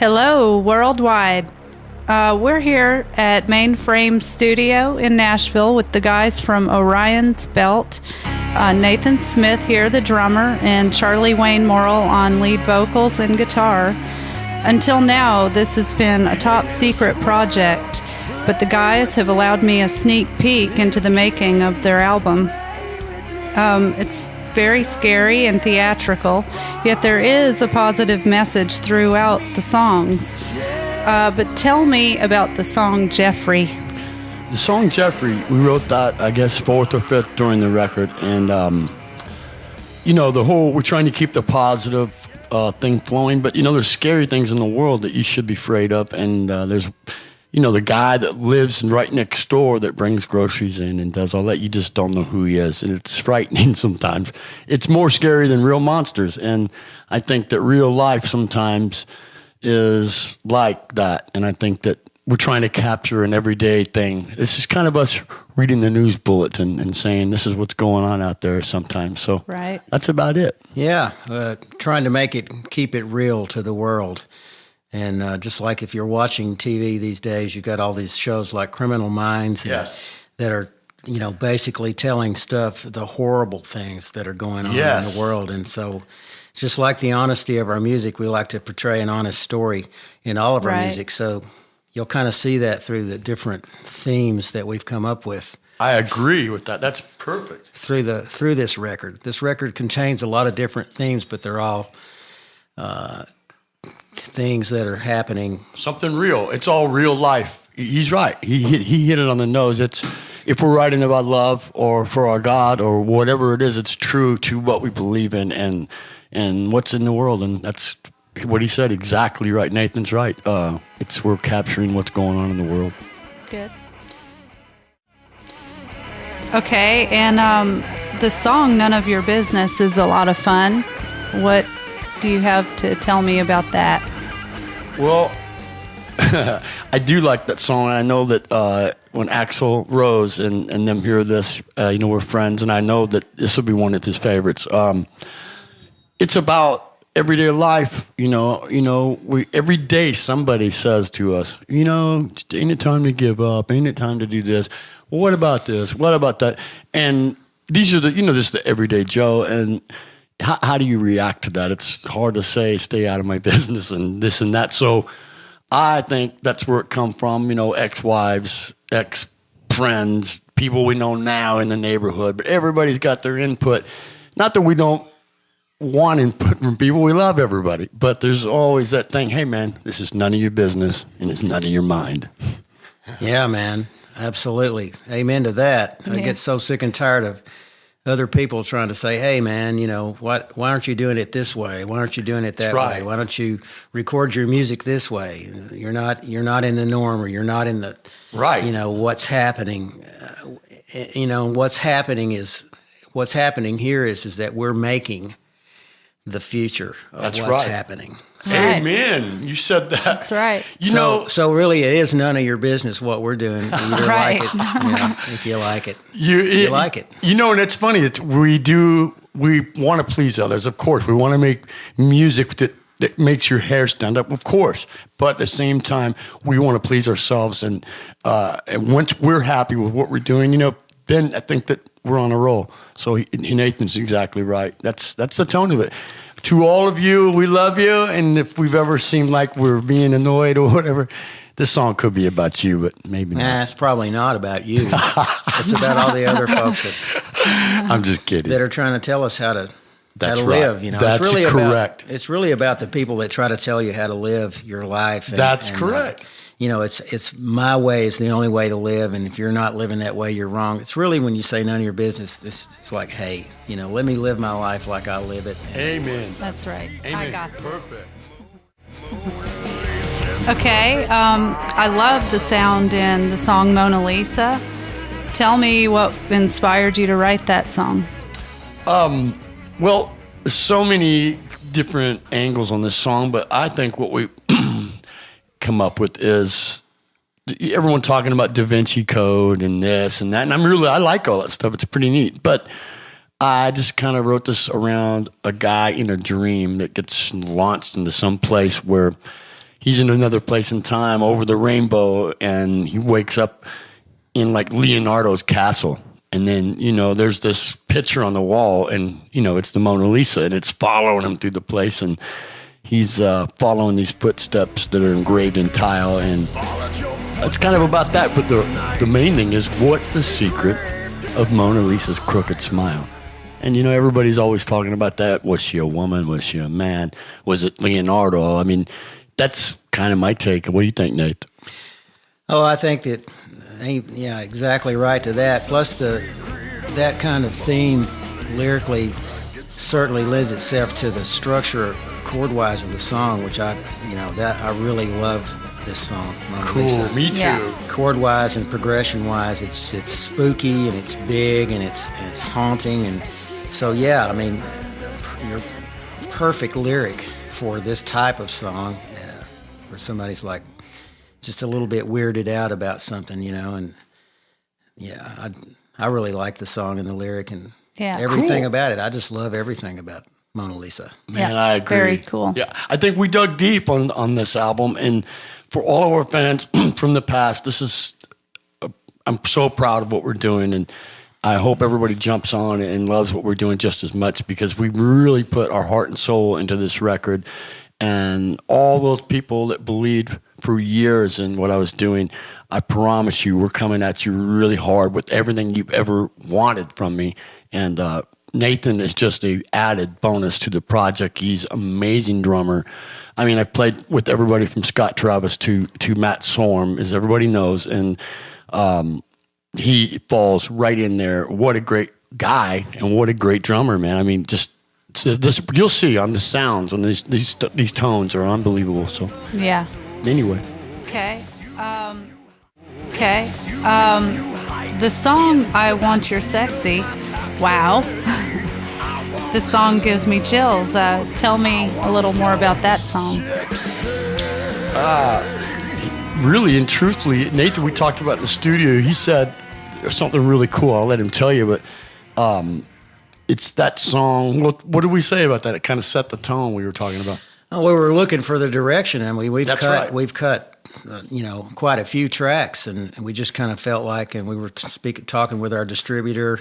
Hello, worldwide. We're here at Mainframe Studio in Nashville with the guys from Orion's Belt. Nathan Smith here, the drummer, and Charlie Wayne Morrill on lead vocals and guitar. Until now, this has been a top secret project, but the guys have allowed me a sneak peek into the making of their album. It's very scary and theatrical, yet there is a positive message throughout the songs. But tell me about the song Jeffrey. The song Jeffrey, we wrote that, I guess, fourth or fifth during the record. And, we're trying to keep the positive thing flowing. But, there's scary things in the world that you should be afraid of. And there's, the guy that lives right next door that brings groceries in and does all that. You just don't know who he is. And it's frightening sometimes. It's more scary than real monsters. And I think that real life sometimes is like that. And I think that we're trying to capture an everyday thing. This is kind of us reading the news bulletin and saying this is what's going on out there sometimes. So right. That's about it. Yeah, trying to keep it real to the world. And just like if you're watching TV these days, you've got all these shows like Criminal Minds yes. that are, basically telling the horrible things that are going on yes. in the world. And so just like the honesty of our music, we like to portray an honest story in all of our right. music. So you'll kind of see that through the different themes that we've come up with. I agree with that. That's perfect. Through this record. This record contains a lot of different themes, but they're all things that are happening. Something real. It's all real life. He's right. He hit it on the nose. It's if we're writing about love or for our God or whatever it is, it's true to what we believe in and what's in the world. And that's what he said. Exactly right. Nathan's right. We're capturing what's going on in the world. Good. Okay, and the song None of Your Business is a lot of fun. What do you have to tell me about that? Well, I do like that song. I know that when Axl Rose and them hear this, we're friends, and I know that this will be one of his favorites. It's about everyday life. Every day somebody says to us, ain't it time to give up? Ain't it time to do this? Well, what about this? What about that? And these are just the everyday Joe. And how do you react to that? It's hard to say, stay out of my business and this and that. So I think that's where it come from, ex-wives, ex-friends, people we know now in the neighborhood. But everybody's got their input. Not that we don't want input from people. We love everybody. But there's always that thing, hey, man, this is none of your business and it's none of your mind. Yeah, man. Absolutely. Amen to that. Yeah. I get so sick and tired of other people trying to say, hey, man, why aren't you doing it this way? Why aren't you doing it that way? Why don't you record your music this way? You're not in the norm, or you're not in the, right. What's happening. What's happening here is that we're making the future of That's what's right. happening. Right. Amen. You said that. That's right. So really, it is none of your business what we're doing. You either right. like it, if you like it. You like it. And it's funny. We want to please others, of course. We want to make music that makes your hair stand up, of course. But at the same time, we want to please ourselves. And once we're happy with what we're doing, then I think that we're on a roll. So Nathan's exactly right. That's the tone of it. To all of you, we love you. And if we've ever seemed like we're being annoyed or whatever, this song could be about you, but maybe not. Nah, it's probably not about you. It's about all the other folks I'm just kidding. that are trying to tell us how to That's live. right. That's it's really correct. It's really about the people that try to tell you how to live your life. That's correct. It's my way is the only way to live, and if you're not living that way, you're wrong. It's really when you say none of your business, it's like, hey, let me live my life like I live it. Amen. That's right. Amen. I got this. Perfect. Okay, I love the sound in the song Mona Lisa. Tell me what inspired you to write that song. Well, so many different angles on this song, but I think what we come up with is everyone talking about Da Vinci Code and this and that, and I like all that stuff. It's pretty neat, but I just kind of wrote this around a guy in a dream that gets launched into some place where he's in another place in time over the rainbow, and he wakes up in like Leonardo's castle. And then, there's this picture on the wall, and, it's the Mona Lisa, and it's following him through the place. And he's following these footsteps that are engraved in tile. And it's kind of about that. But the main thing is, what's the secret of Mona Lisa's crooked smile? And, everybody's always talking about that. Was she a woman? Was she a man? Was it Leonardo? I mean, that's kind of my take. What do you think, Nate? Oh, I think that, yeah, exactly right to that. Plus, that kind of theme lyrically certainly lends itself to the structure chord-wise of the song, which I really loved this song. Mona Lisa. Me too. Yeah. Chord-wise and progression-wise, it's spooky and it's big and it's haunting, and so yeah, I mean, your perfect lyric for this type of song, where somebody's like just a little bit weirded out about something, and yeah, I really like the song and the lyric and everything about it. I just love everything about Mona Lisa. Man, I agree. Very cool. Yeah, I think we dug deep on this album, and for all of our fans from the past, I'm so proud of what we're doing, and I hope everybody jumps on and loves what we're doing just as much, because we really put our heart and soul into this record. And all those people that believed for years in what I was doing, I promise you, we're coming at you really hard with everything you've ever wanted from me. And Nathan is just a added bonus to the project. He's an amazing drummer. I mean, I've played with everybody from Scott Travis to Matt Sorm, as everybody knows, and he falls right in there. What a great guy and what a great drummer, man. I mean, just this, you'll see on the sounds and these tones are unbelievable. So Yeah. anyway, Okay. The song "I Want Your Sexy," wow. This song gives me chills. Tell me a little more about that song. really and truthfully, Nathan, we talked about in the studio. He said something really cool. I'll let him tell you, but it's that song. What did we say about that? It kind of set the tone we were talking about. Oh, we were looking for the direction, and we've That's cut right. we've cut quite a few tracks, and we just kind of felt like, and we were talking with our distributor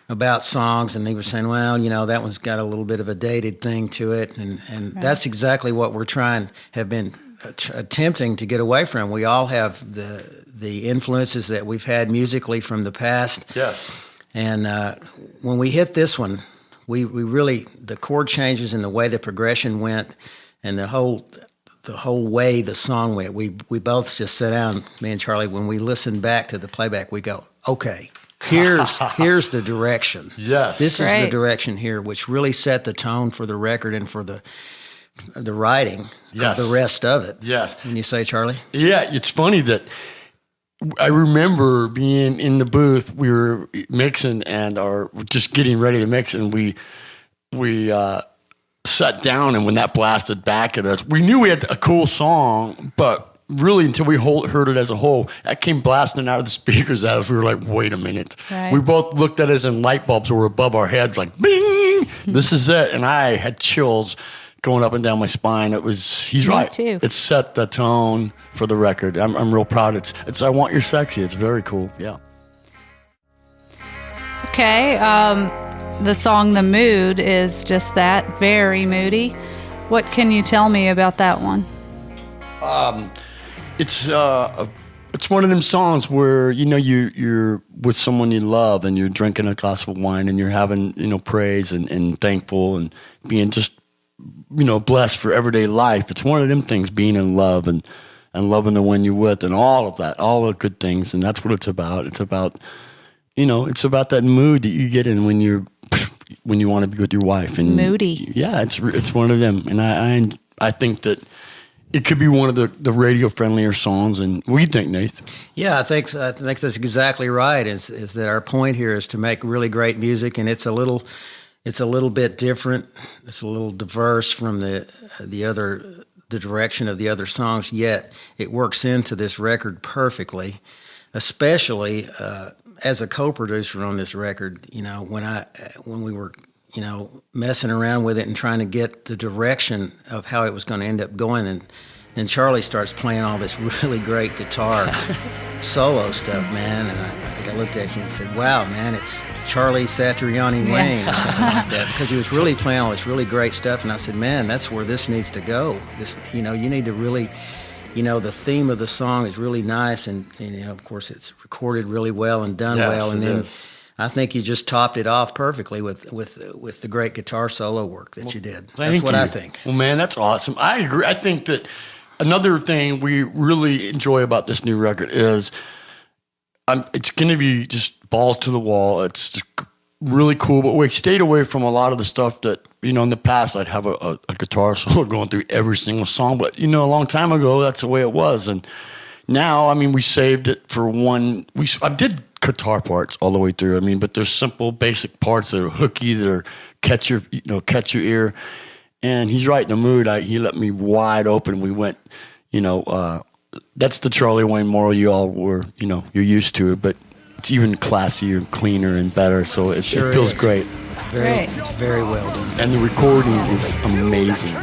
about songs, and they were saying, well, that one's got a little bit of a dated thing to it, and Right. that's exactly what we're have been attempting to get away from. We all have the influences that we've had musically from the past. Yes. And when we hit this one, we really, the chord changes and the way the progression went, and the whole way the song went, we both just sat down, me and Charlie. When we listen back to the playback, we go, okay, here's the direction. Yes. This is the Great. direction here, which really set the tone for the record and for the writing Yes. of the rest of it. Yes. When you say, Charlie? Yeah, it's funny that I remember being in the booth. We were mixing and are just getting ready to mix, and we sat down. And when that blasted back at us, we knew we had a cool song, but really until we heard it as a whole, that came blasting out of the speakers at us. We were like, "Wait a minute!" Right. We both looked at it as in light bulbs were above our heads, like "Bing!" This is it, and I had chills going up and down my spine. He's Me right. too. It set the tone for the record. I'm real proud. It's I Want Your Sexy. It's very cool. Yeah. Okay. The song "The Mood" is just that, very moody. What can you tell me about that one? It's one of them songs where you're with someone you love and you're drinking a glass of wine and you're having praise and thankful and being just blessed for everyday life. It's one of them things, being in love and loving the one you're with and all of that, all the good things, and that's what it's about. It's about it's about that mood that you get in when you want to be with your wife and Moody. Yeah, it's one of them, and I think that it could be one of the radio friendlier songs. And what do you think, Nate? Yeah, I think that's exactly right. Is that our point here is to make really great music, and it's a little bit different. It's a little diverse from the direction of the other songs. Yet it works into this record perfectly, especially as a co-producer on this record. When we were messing around with it and trying to get the direction of how it was going to end up going, and and Charlie starts playing all this really great guitar solo stuff, man. And I think I looked at you and said, "Wow, man, it's Charlie Satriani Wayne," or something like that, because he was really playing all this really great stuff. And I said, "Man, that's where this needs to go. This, you need to really." The theme of the song is really nice, and of course, it's recorded really well and done well. And then I think you just topped it off perfectly with the great guitar solo work that you did. That's what I think. Well, man, that's awesome. I agree. I think that another thing we really enjoy about this new record is it's going to be just balls to the wall. It's just really cool, but we stayed away from a lot of the stuff that, in the past I'd have a guitar solo going through every single song, but a long time ago that's the way it was. And now, we saved it for one. I did guitar parts all the way through. But there's simple, basic parts that are hooky, that are catch your ear. And he's right in the mood. He let me wide open. We went, that's the Charlie Wayne Morrill you all were, you're used to it, but it's even classier and cleaner and better. So it feels great. It's very well done. And the recording is amazing.